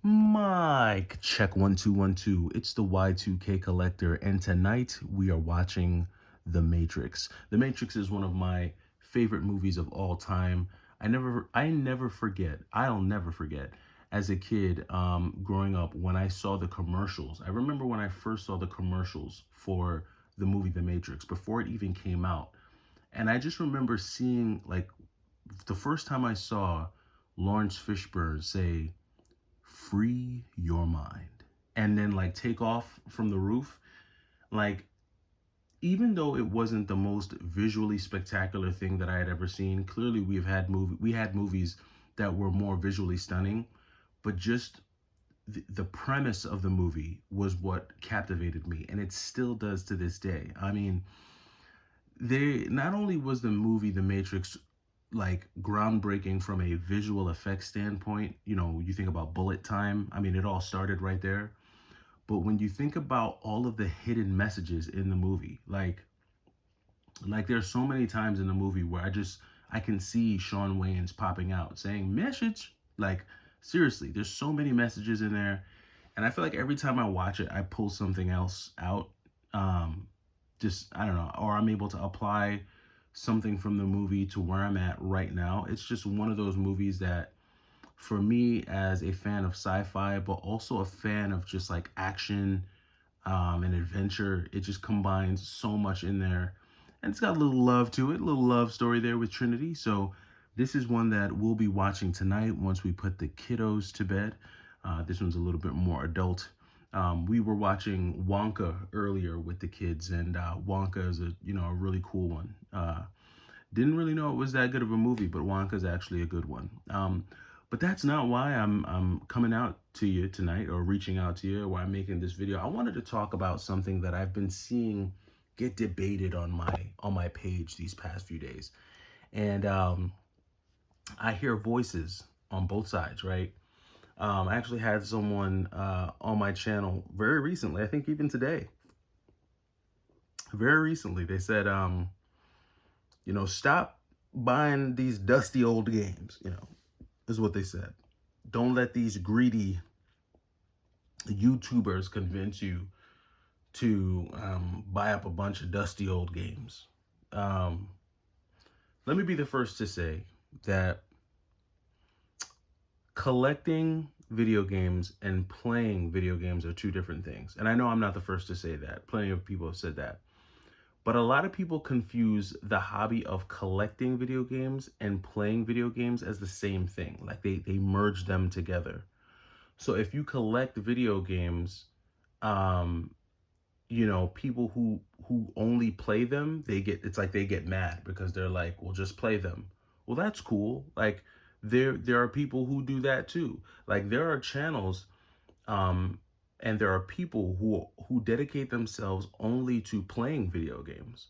Mike, check 1 2 1 2. It's the Y2K Collector, and tonight we are watching The Matrix. The Matrix is one of my favorite movies of all time. I never forget. I'll never forget. As a kid, growing up, when I saw the commercials, I remember when I first saw the commercials for the movie The Matrix before it even came out, and I just remember seeing like the first time I saw Lawrence Fishburne say free your mind and then like take off from the roof. Like, even though it wasn't the most visually spectacular thing that I had ever seen, clearly we had movies that were more visually stunning, but just the premise of the movie was what captivated me, and it still does to this day. I mean, they not only was the movie The Matrix like groundbreaking from a visual effects standpoint, you think about bullet time, I mean, it all started right there. But when you think about all of the hidden messages in the movie, like there's so many times in the movie where I can see Sean Wayans popping out saying message. Like, seriously, there's so many messages in there. And I feel like every time I watch it, I pull something else out. Um, just I don't know, or I'm able to apply something from the movie to where I'm at right now. It's just one of those movies that, for me, as a fan of sci-fi, but also a fan of just like action, and adventure, it just combines so much in there. And it's got a little love to it, a little love story there with Trinity. So this is one that we'll be watching tonight once we put the kiddos to bed. This one's a little bit more adult. We were watching Wonka earlier with the kids, and Wonka is a really cool one. Didn't really know it was that good of a movie, but Wonka's actually a good one. But that's not why I'm coming out to you tonight, or reaching out to you, or why I'm making this video. I wanted to talk about something that I've been seeing get debated on my page these past few days, and I hear voices on both sides, right? I actually had someone on my channel very recently, I think even today, very recently, they said, stop buying these dusty old games, is what they said. Don't let these greedy YouTubers convince you to buy up a bunch of dusty old games. Um, Let me be the first to say that collecting video games and playing video games are two different things. And I know I'm not the first to say that. Plenty of people have said that. But a lot of people confuse the hobby of collecting video games and playing video games as the same thing. Like they merge them together. So if you collect video games, um, people who only play them, it's like they get mad because they're like, well, just play them. Well, that's cool. Like there are people who do that too. Like there are channels, um, and there are people who dedicate themselves only to playing video games.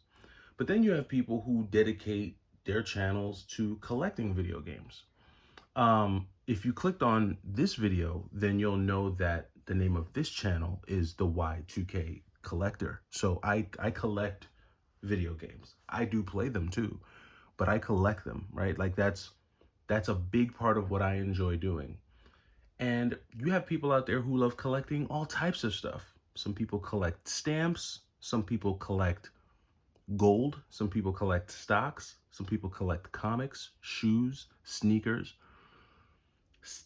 But then you have people who dedicate their channels to collecting video games. If you clicked on this video, then you'll know that the name of this channel is the Y2K Collector. So I collect video games. I do play them too, but I collect them, right? Like that's a big part of what I enjoy doing. And you have people out there who love collecting all types of stuff. Some people collect stamps, some people collect gold, some people collect stocks, some people collect comics, shoes, sneakers.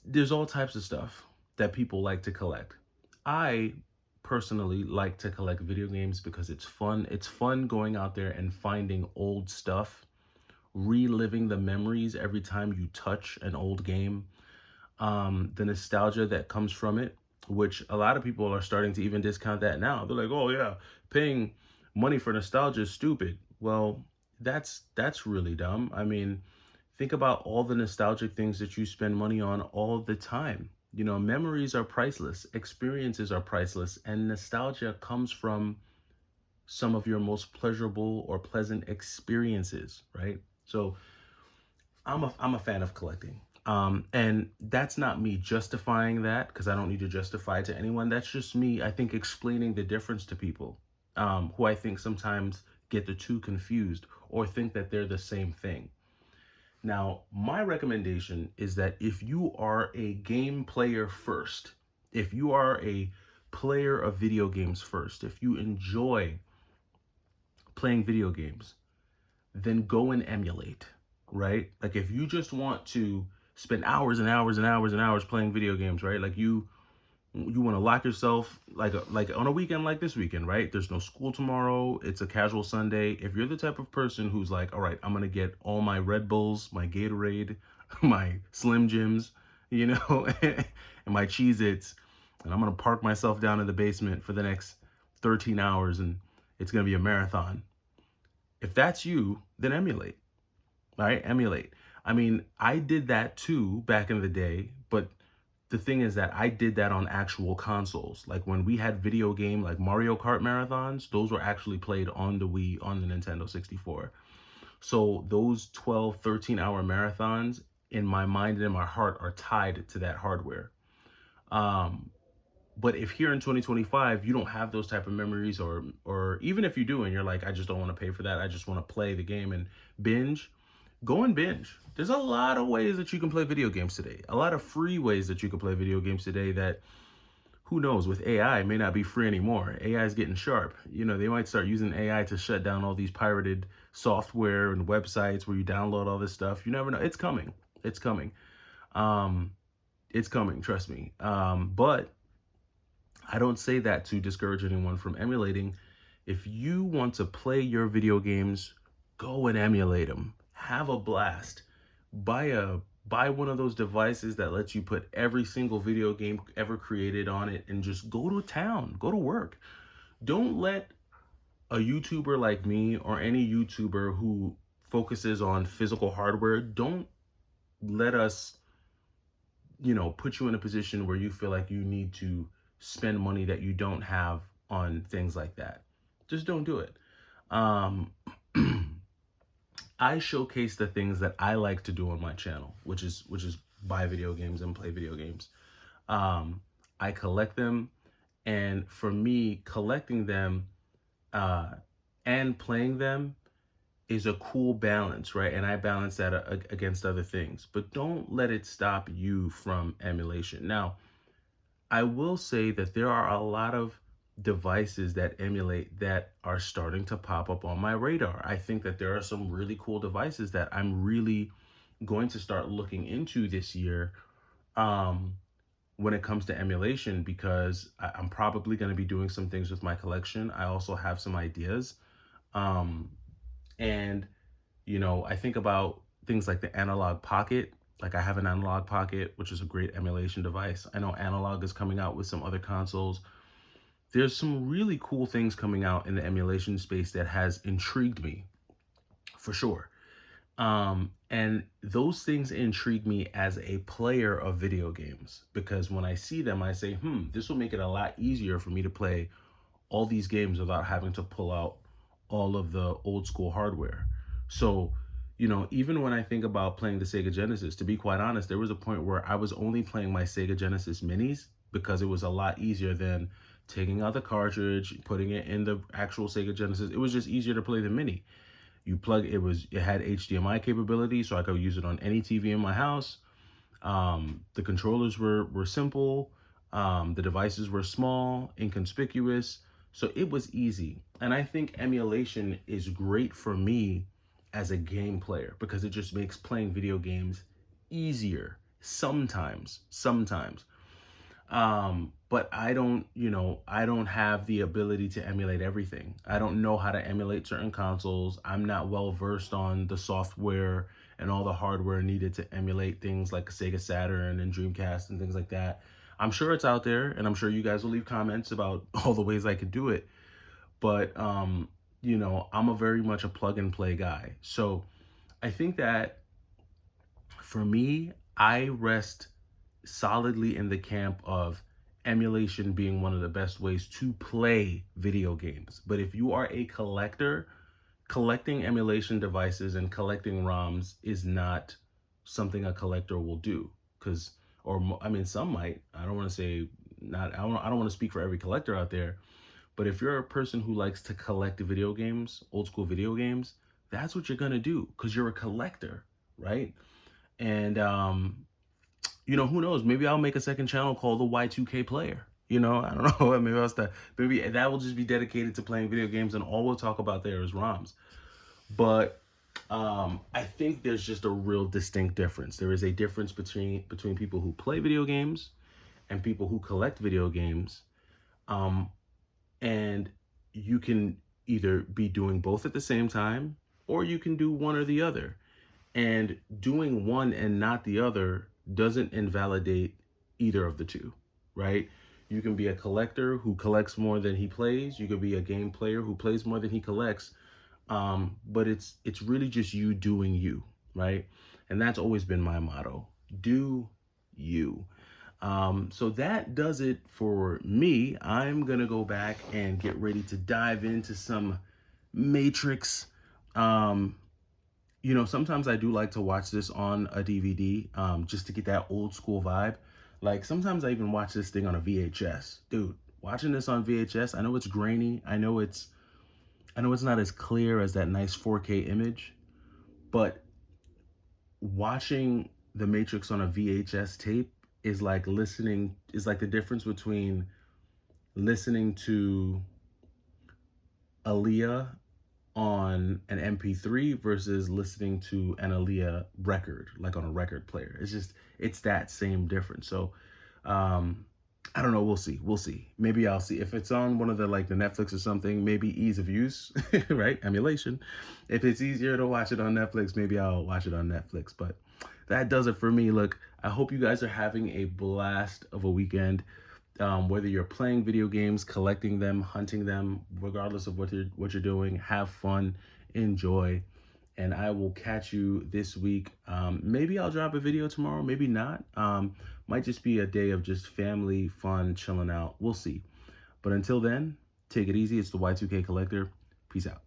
There's all types of stuff that people like to collect. I personally like to collect video games because it's fun. It's fun going out there and finding old stuff, reliving the memories every time you touch an old game, the nostalgia that comes from it, which a lot of people are starting to even discount that now. They're like, oh yeah, paying money for nostalgia is stupid. Well, that's really dumb. I mean, think about all the nostalgic things that you spend money on all the time. Memories are priceless, experiences are priceless, and nostalgia comes from some of your most pleasurable or pleasant experiences, right? So I'm a fan of collecting. And that's not me justifying that, because I don't need to justify it to anyone. That's just me, I think, explaining the difference to people, who I think sometimes get the two confused or think that they're the same thing. Now, my recommendation is that if you are a game player first, If you are a player of video games first, if you enjoy playing video games, then go and emulate, right? Like if you just want to spend hours and hours and hours and hours playing video games, right? Like you want to lock yourself like on a weekend like this weekend, right? There's no school tomorrow. It's a casual Sunday. If you're the type of person who's like, all right, I'm gonna get all my Red Bulls, my Gatorade, my Slim Jims, you know, and my Cheez-Its, and I'm gonna park myself down in the basement for the next 13 hours, and it's gonna be a marathon. If that's you, then emulate, right? Emulate. I mean, I did that too back in the day, but the thing is that I did that on actual consoles. Like when we had video game like Mario Kart marathons, those were actually played on the Wii, on the Nintendo 64. So those 12, 13-hour marathons in my mind and in my heart are tied to that hardware. Um, but if here in 2025 you don't have those type of memories, or even if you do and you're like, I just don't want to pay for that, I just want to play the game and binge, go and binge. There's a lot of ways that you can play video games today. A lot of free ways that you can play video games today that, who knows, with AI may not be free anymore. AI is getting sharp. You know, they might start using AI to shut down all these pirated software and websites where you download all this stuff. You never know. It's coming. It's coming. Um, it's coming, trust me. But I don't say that to discourage anyone from emulating. If you want to play your video games, go and emulate them. Have a blast. Buy one of those devices that lets you put every single video game ever created on it and just go to town, go to work. Don't let a YouTuber like me or any YouTuber who focuses on physical hardware, don't let us, put you in a position where you feel like you need to spend money that you don't have on things like that. Just don't do it. Um, I showcase the things that I like to do on my channel, which is buy video games and play video games. Um, I collect them, and for me, collecting them uh, and playing them is a cool balance, right? And I balance that against other things. But don't let it stop you from emulation. Now, I will say that there are a lot of devices that emulate that are starting to pop up on my radar. I think that there are some really cool devices that I'm really going to start looking into this year, um, when it comes to emulation, because I'm probably going to be doing some things with my collection. I also have some ideas. Um, and I think about things like the Analog Pocket. Like I have an Analog Pocket, which is a great emulation device. I know Analog is coming out with some other consoles. There's some really cool things coming out in the emulation space that has intrigued me for sure. And those things intrigue me as a player of video games, because when I see them, I say, this will make it a lot easier for me to play all these games without having to pull out all of the old school hardware. So, even when I think about playing the Sega Genesis, to be quite honest, there was a point where I was only playing my Sega Genesis minis because it was a lot easier than taking out the cartridge, putting it in the actual Sega Genesis. It was just easier to play the mini. It had HDMI capability, so I could use it on any TV in my house. The controllers were simple. The devices were small, inconspicuous, so it was easy. And I think emulation is great for me as a game player because it just makes playing video games easier sometimes. But I don't have the ability to emulate everything. I don't know how to emulate certain consoles. I'm not well versed on the software and all the hardware needed to emulate things like Sega Saturn and Dreamcast and things like that. I'm sure it's out there, and I'm sure you guys will leave comments about all the ways I could do it. But I'm a very much a plug and play guy. So I think that for me, I rest solidly in the camp of emulation being one of the best ways to play video games. But if you are a collector, collecting emulation devices and collecting ROMs is not something a collector will do. Because, or I mean, some might. I don't want to say not. I don't want to speak for every collector out there. But if you're a person who likes to collect video games, old school video games, that's what you're gonna do because you're a collector, right? And who knows? Maybe I'll make a second channel called the Y2K Player. I don't know. Maybe I'll start. Maybe that will just be dedicated to playing video games, and all we'll talk about there is ROMs. But I think there's just a real distinct difference. There is a difference between people who play video games and people who collect video games. Um, and you can either be doing both at the same time, or you can do one or the other. And doing one and not the other doesn't invalidate either of the two, right? You can be a collector who collects more than he plays. You could be a game player who plays more than he collects. But it's really just you doing you, right? And that's always been my motto: do you. So that does it for me. I'm gonna go back and get ready to dive into some Matrix. Um, sometimes I do like to watch this on a DVD, just to get that old school vibe. Like sometimes I even watch this thing on a VHS. Dude, watching this on VHS, I know it's grainy. I know it's not as clear as that nice 4K image, but watching The Matrix on a VHS tape is like the difference between listening to Aaliyah on an MP3 versus listening to an Aaliyah record, like on a record player. It's that same difference. So, um, I don't know. We'll see. We'll see. Maybe I'll see if it's on one of the Netflix or something. Maybe ease of use, right? Emulation. If it's easier to watch it on Netflix, maybe I'll watch it on Netflix. But that does it for me. Look, I hope you guys are having a blast of a weekend. Whether you're playing video games, collecting them, hunting them, regardless of what you're doing, have fun, enjoy, and I will catch you this week. Maybe I'll drop a video tomorrow, maybe not. Might just be a day of just family fun, chilling out. We'll see. But until then, take it easy. It's the Y2K Collector. Peace out.